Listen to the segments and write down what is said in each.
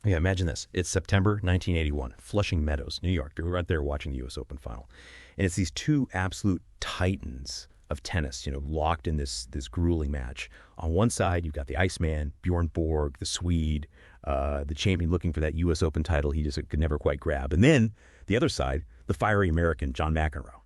Yeah, imagine this. It's September 1981, Flushing Meadows, New York. We're right there watching the U.S. Open final. And it's these two absolute titans of tennis, locked in this grueling match. On one side, you've got the Iceman, Bjorn Borg, the Swede, the champion looking for that U.S. Open title he just could never quite grab. And then the other side, the fiery American, John McEnroe.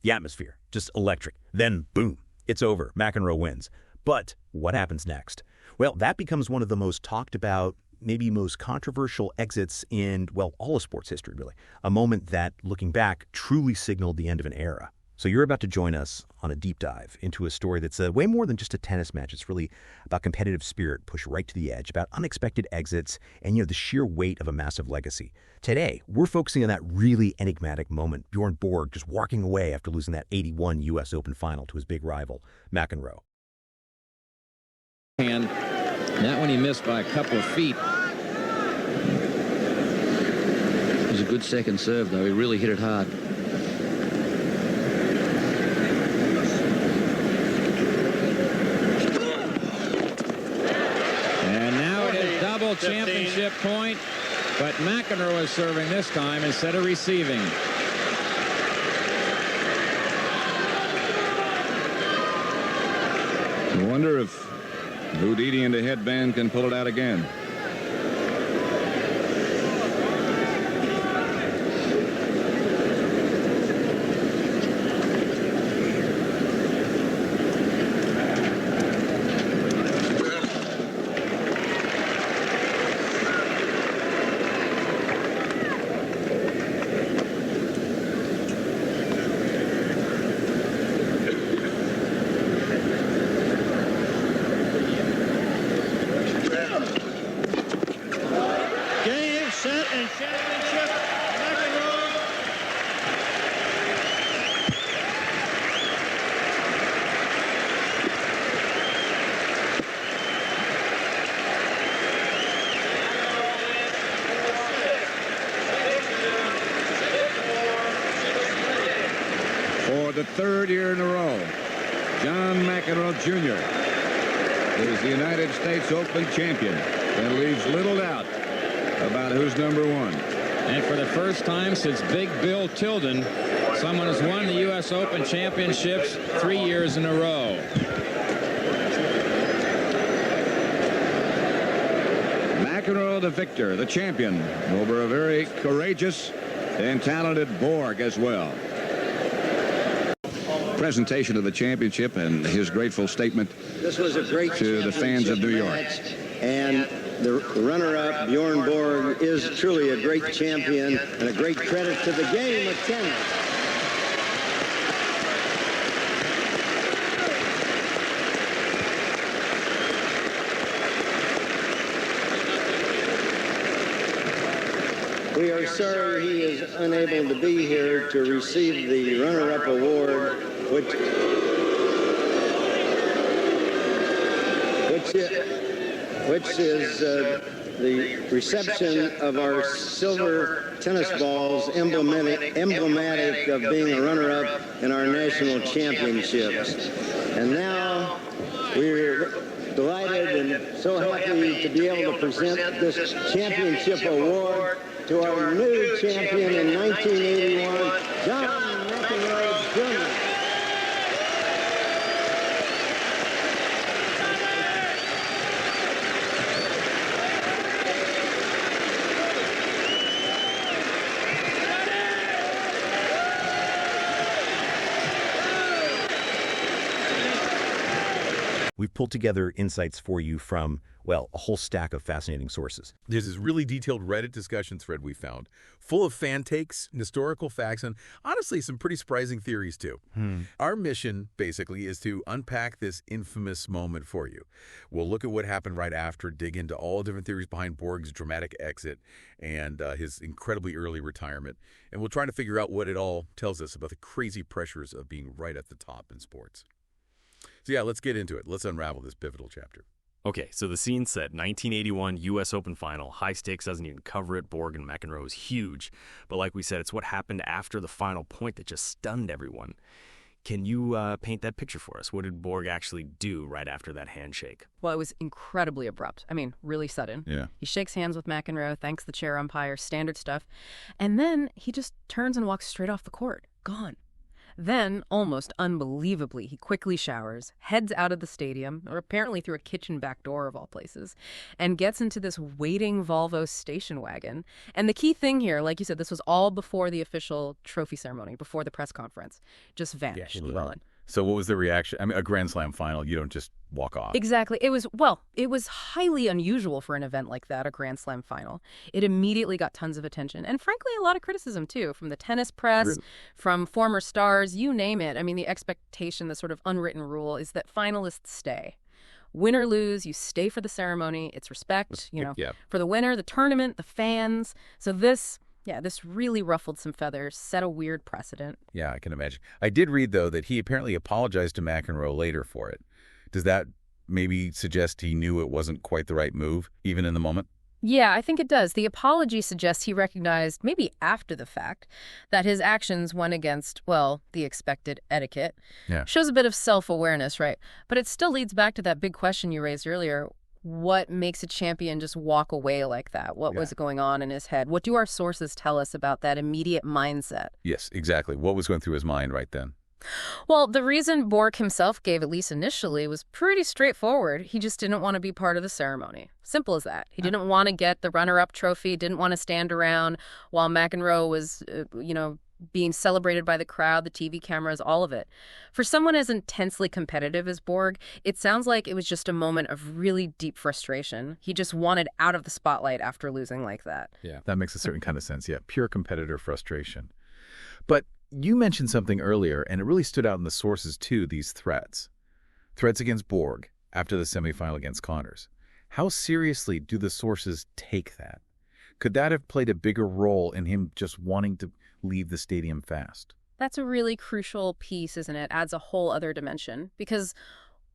The atmosphere, just electric. Then, boom, it's over. McEnroe wins. But what happens next? Well, that becomes one of the most talked about, maybe most controversial exits in, all of sports history, really. A moment that, looking back, truly signaled the end of an era. So you're about to join us on a deep dive into a story that's way more than just a tennis match. It's really about competitive spirit pushed right to the edge, about unexpected exits, and the sheer weight of a massive legacy. Today, we're focusing on that really enigmatic moment, Bjorn Borg just walking away after losing that 81 U.S. Open final to his big rival, McEnroe. And that one he missed by a couple of feet. It was a good second serve, though. He really hit it hard. And now it is double championship point, but McEnroe is serving this time instead of receiving. I wonder if Houdini and the headband can pull it out again. For the third year in a row, John McEnroe Jr. is the United States Open champion and leaves little doubt about who's number one. And for the first time since Big Bill Tilden, someone has won the U.S. Open championships 3 years in a row. McEnroe the victor, the champion, over a very courageous and talented Borg as well. Presentation of the championship and his grateful statement this was a great to the fans of New York. And the runner-up, Bjorn Borg, is truly a great champion and a great credit to the game of tennis. We are sorry he is unable to be here to receive the runner-up award, which is the reception of our silver tennis balls, emblematic of being a runner-up in our national championships. And now we're delighted and so happy to be able to present this championship award to our new champion in 1981, John McEnroe Jr. We've pulled together insights for you from, a whole stack of fascinating sources. There's this really detailed Reddit discussion thread we found, full of fan takes, historical facts, and honestly, some pretty surprising theories, too. Our mission, basically, is to unpack this infamous moment for you. We'll look at what happened right after, dig into all different theories behind Borg's dramatic exit and his incredibly early retirement, and we'll try to figure out what it all tells us about the crazy pressures of being right at the top in sports. So yeah, let's get into it. Let's unravel this pivotal chapter. Okay, so the scene's set. 1981 U.S. Open final. High stakes, doesn't even cover it. Borg and McEnroe is huge. But like we said, it's what happened after the final point that just stunned everyone. Can you paint that picture for us? What did Borg actually do right after that handshake? Well, it was incredibly abrupt. I mean, really sudden. Yeah. He shakes hands with McEnroe, thanks the chair umpire, standard stuff. And then he just turns and walks straight off the court. Gone. Then, almost unbelievably, he quickly showers, heads out of the stadium, or apparently through a kitchen back door of all places, and gets into this waiting Volvo station wagon. And the key thing here, like you said, this was all before the official trophy ceremony, before the press conference. Just vanished. Gone. So what was the reaction? I mean, a Grand Slam final, you don't just walk off. Exactly. It was highly unusual for an event like that, a Grand Slam final. It immediately got tons of attention and, frankly, a lot of criticism, too, from the tennis press, from former stars, you name it. I mean, the expectation, the sort of unwritten rule is that finalists stay. Win or lose, you stay for the ceremony. It's respect, for the winner, the tournament, the fans. So this really ruffled some feathers, set a weird precedent. Yeah, I can imagine. I did read, though, that he apparently apologized to McEnroe later for it. Does that maybe suggest he knew it wasn't quite the right move, even in the moment? Yeah, I think it does. The apology suggests he recognized, maybe after the fact, that his actions went against, well, the expected etiquette. Yeah. Shows a bit of self-awareness, right? But it still leads back to that big question you raised earlier. What makes a champion just walk away like that? What was going on in his head? What do our sources tell us about that immediate mindset? Yes, exactly. What was going through his mind right then? Well, the reason Borg himself gave, at least initially, was pretty straightforward. He just didn't want to be part of the ceremony. Simple as that. He didn't want to get the runner-up trophy, didn't want to stand around while McEnroe was, being celebrated by the crowd, the TV cameras, all of it. For someone as intensely competitive as Borg, it sounds like it was just a moment of really deep frustration. He just wanted out of the spotlight after losing like that. Yeah, that makes a certain kind of sense. Yeah, pure competitor frustration. But you mentioned something earlier, and it really stood out in the sources, too, these threats. Threats against Borg after the semifinal against Connors. How seriously do the sources take that? Could that have played a bigger role in him just wanting to leave the stadium fast? That's a really crucial piece, isn't it? Adds a whole other dimension. Because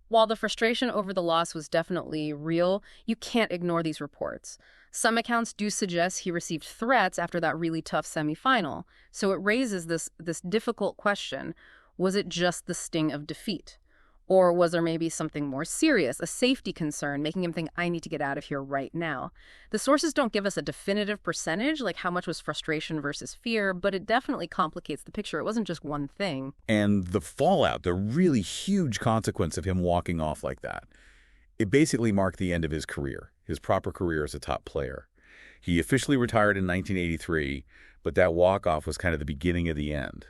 while the frustration over the loss was definitely real, you can't ignore these reports. Some accounts do suggest he received threats after that really tough semifinal. So it raises this difficult question. Was it just the sting of defeat? Or was there maybe something more serious, a safety concern, making him think, I need to get out of here right now? The sources don't give us a definitive percentage, like how much was frustration versus fear, but it definitely complicates the picture. It wasn't just one thing. And the fallout, the really huge consequence of him walking off like that, it basically marked the end of his career, his proper career as a top player. He officially retired in 1983, but that walk-off was kind of the beginning of the end.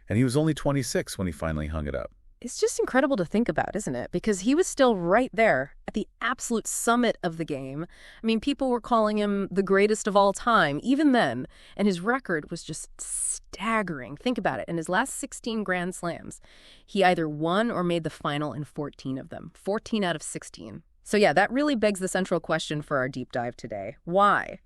And he was only 26 when he finally hung it up. It's just incredible to think about, isn't it? Because he was still right there at the absolute summit of the game. I mean, people were calling him the greatest of all time, even then. And his record was just staggering. Think about it. In his last 16 Grand Slams, he either won or made the final in 14 of them. 14 out of 16. So yeah, that really begs the central question for our deep dive today. Why?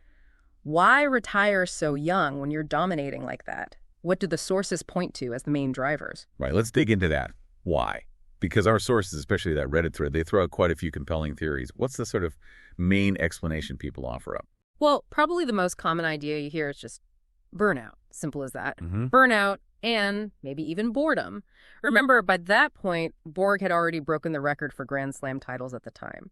Why retire so young when you're dominating like that? What do the sources point to as the main drivers? Right, let's dig into that. Why? Because our sources, especially that Reddit thread, they throw out quite a few compelling theories. What's the sort of main explanation people offer up? Well, probably the most common idea you hear is just burnout. Simple as that. Mm-hmm. Burnout and maybe even boredom. Remember, by that point, Borg had already broken the record for Grand Slam titles at the time.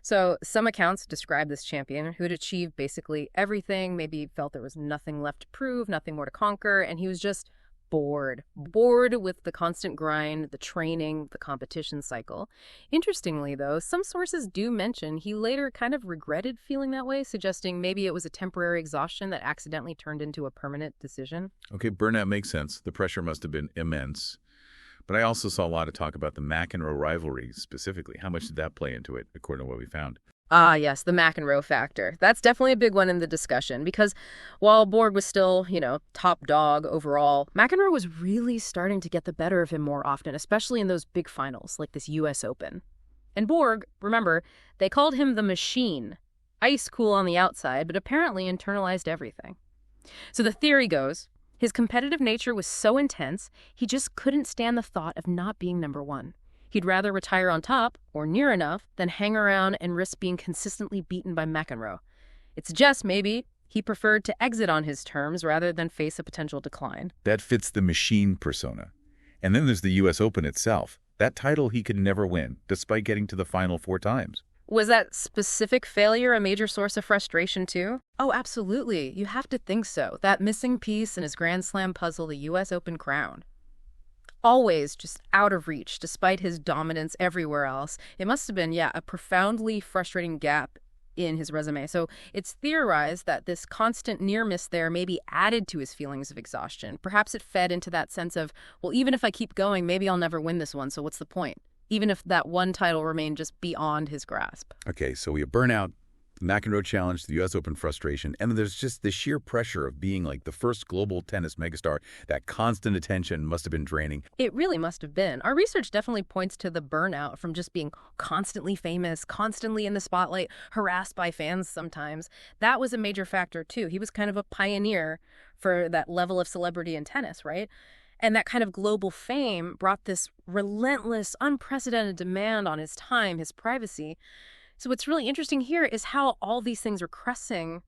So some accounts describe this champion who had achieved basically everything, maybe felt there was nothing left to prove, nothing more to conquer, and he was just bored with the constant grind, the training, the competition cycle. Interestingly, though, some sources do mention he later kind of regretted feeling that way, suggesting maybe it was a temporary exhaustion that accidentally turned into a permanent decision. Okay, burnout makes sense. The pressure must have been immense. But I also saw a lot of talk about the McEnroe rivalry specifically. How much did that play into it, according to what we found? Ah, yes, the McEnroe factor. That's definitely a big one in the discussion because while Borg was still, top dog overall, McEnroe was really starting to get the better of him more often, especially in those big finals like this U.S. Open. And Borg, remember, they called him the Machine. Ice cool on the outside, but apparently internalized everything. So the theory goes, his competitive nature was so intense, he just couldn't stand the thought of not being number one. He'd rather retire on top, or near enough, than hang around and risk being consistently beaten by McEnroe. It suggests maybe he preferred to exit on his terms rather than face a potential decline. That fits the Machine persona. And then there's the U.S. Open itself. That title he could never win, despite getting to the final 4 times. Was that specific failure a major source of frustration, too? Oh, absolutely. You have to think so. That missing piece in his Grand Slam puzzle, the U.S. Open crown. Always just out of reach, despite his dominance everywhere else. It must have been, a profoundly frustrating gap in his resume. So it's theorized that this constant near miss there maybe added to his feelings of exhaustion. Perhaps it fed into that sense of, well, even if I keep going, maybe I'll never win this one, so what's the point? Even if that one title remained just beyond his grasp. Okay, so we have burnout, McEnroe challenge, the U.S. Open frustration, and then there's just the sheer pressure of being like the first global tennis megastar. That constant attention must have been draining. It really must have been. Our research definitely points to the burnout from just being constantly famous, constantly in the spotlight, harassed by fans sometimes. That was a major factor, too. He was kind of a pioneer for that level of celebrity in tennis, right? And that kind of global fame brought this relentless, unprecedented demand on his time, his privacy. So what's really interesting here is how all these things are cressing.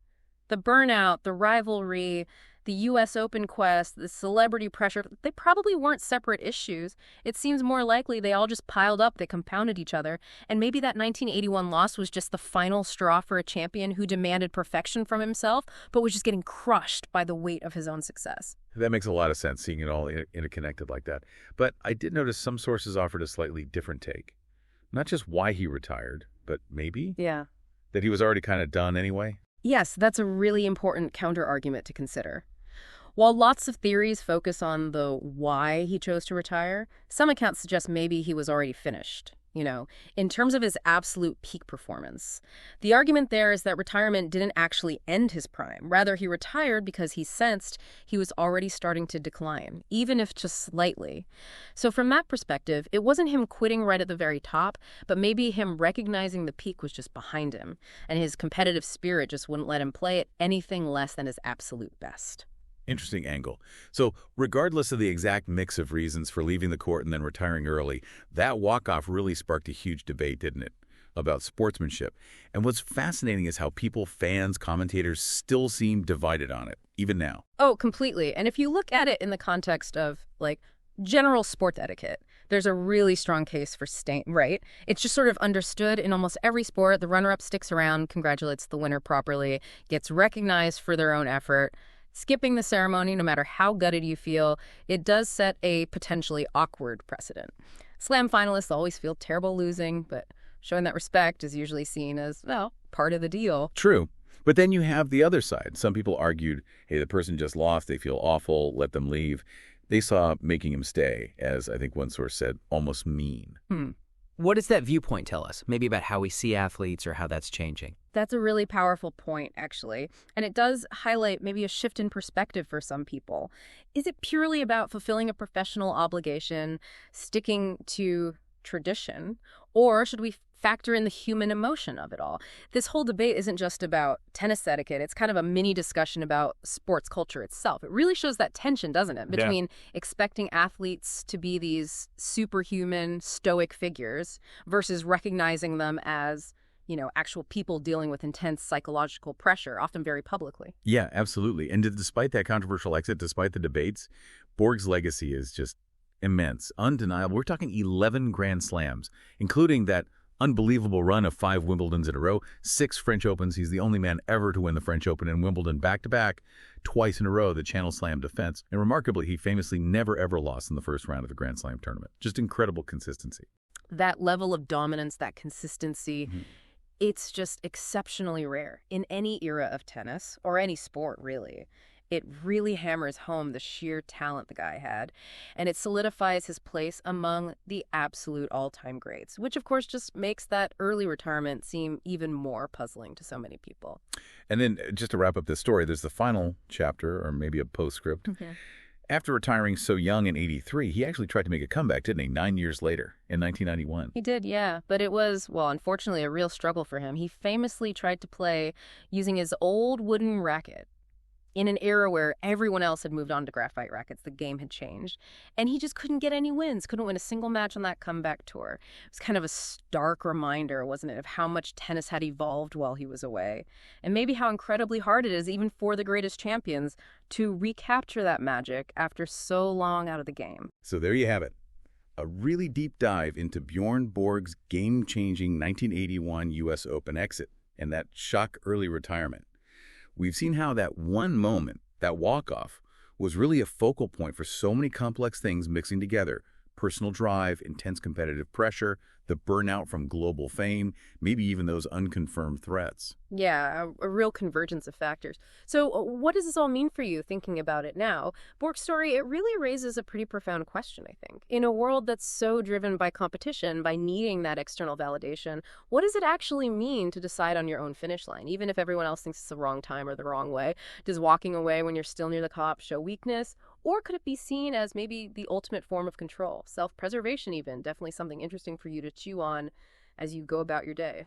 The burnout, the rivalry, the U.S. Open quest, the celebrity pressure, they probably weren't separate issues. It seems more likely they all just piled up, they compounded each other. And maybe that 1981 loss was just the final straw for a champion who demanded perfection from himself, but was just getting crushed by the weight of his own success. That makes a lot of sense, seeing it all interconnected like that. But I did notice some sources offered a slightly different take. Not just why he retired, but maybe that he was already kind of done anyway. Yes, that's a really important counter-argument to consider. While lots of theories focus on the why he chose to retire, some accounts suggest maybe he was already finished, in terms of his absolute peak performance. The argument there is that retirement didn't actually end his prime. Rather, he retired because he sensed he was already starting to decline, even if just slightly. So from that perspective, it wasn't him quitting right at the very top, but maybe him recognizing the peak was just behind him, and his competitive spirit just wouldn't let him play at anything less than his absolute best. Interesting angle. So regardless of the exact mix of reasons for leaving the court and then retiring early, that walk-off really sparked a huge debate, didn't it, about sportsmanship. And what's fascinating is how people, fans, commentators still seem divided on it, even now. Oh, completely. And if you look at it in the context of, general sports etiquette, there's a really strong case for staying, right? It's just sort of understood in almost every sport. The runner-up sticks around, congratulates the winner properly, gets recognized for their own effort. Skipping the ceremony, no matter how gutted you feel, it does set a potentially awkward precedent. Slam finalists always feel terrible losing, but showing that respect is usually seen as, part of the deal. True. But then you have the other side. Some people argued, hey, the person just lost, they feel awful, let them leave. They saw making him stay, as I think one source said, almost mean. What does that viewpoint tell us? Maybe about how we see athletes or how that's changing? That's a really powerful point, actually. And it does highlight maybe a shift in perspective for some people. Is it purely about fulfilling a professional obligation, sticking to tradition, or should we factor in the human emotion of it all? This whole debate isn't just about tennis etiquette. It's kind of a mini discussion about sports culture itself. It really shows that tension, doesn't it, between expecting athletes to be these superhuman, stoic figures versus recognizing them as, actual people dealing with intense psychological pressure, often very publicly. Yeah, absolutely. And despite that controversial exit, despite the debates, Borg's legacy is just immense, undeniable. We're talking 11 Grand Slams, including that unbelievable run of 5 Wimbledons in a row, 6 French Opens. He's the only man ever to win the French Open and Wimbledon back-to-back, twice in a row, the Channel Slam defense. And remarkably, he famously never, ever lost in the first round of a Grand Slam tournament. Just incredible consistency. That level of dominance, that consistency, it's just exceptionally rare in any era of tennis or any sport, really. It really hammers home the sheer talent the guy had, and it solidifies his place among the absolute all-time greats, which of course just makes that early retirement seem even more puzzling to so many people. And then just to wrap up this story, there's the final chapter, or maybe a postscript. After retiring so young in '83, he actually tried to make a comeback, didn't he, 9 years later in 1991? He did, yeah. But it was, unfortunately, a real struggle for him. He famously tried to play using his old wooden racket. in an era where everyone else had moved on to graphite rackets. The game had changed. And he just couldn't get any wins, couldn't win a single match on that comeback tour. It was kind of a stark reminder, wasn't it, of how much tennis had evolved while he was away. And maybe how incredibly hard it is, even for the greatest champions, to recapture that magic after so long out of the game. So there you have it. A really deep dive into Bjorn Borg's game-changing 1981 U.S. Open exit and that shock early retirement. We've seen how that one moment, that walk-off, was really a focal point for so many complex things mixing together. Personal drive, intense competitive pressure, the burnout from global fame, maybe even those unconfirmed threats. Yeah, a real convergence of factors. So what does this all mean for you, thinking about it now? Borg's story, it really raises a pretty profound question, I think. In a world that's so driven by competition, by needing that external validation, what does it actually mean to decide on your own finish line, even if everyone else thinks it's the wrong time or the wrong way? Does walking away when you're still near the cops show weakness? Or could it be seen as maybe the ultimate form of control, self-preservation even, definitely something interesting for you to chew on as you go about your day?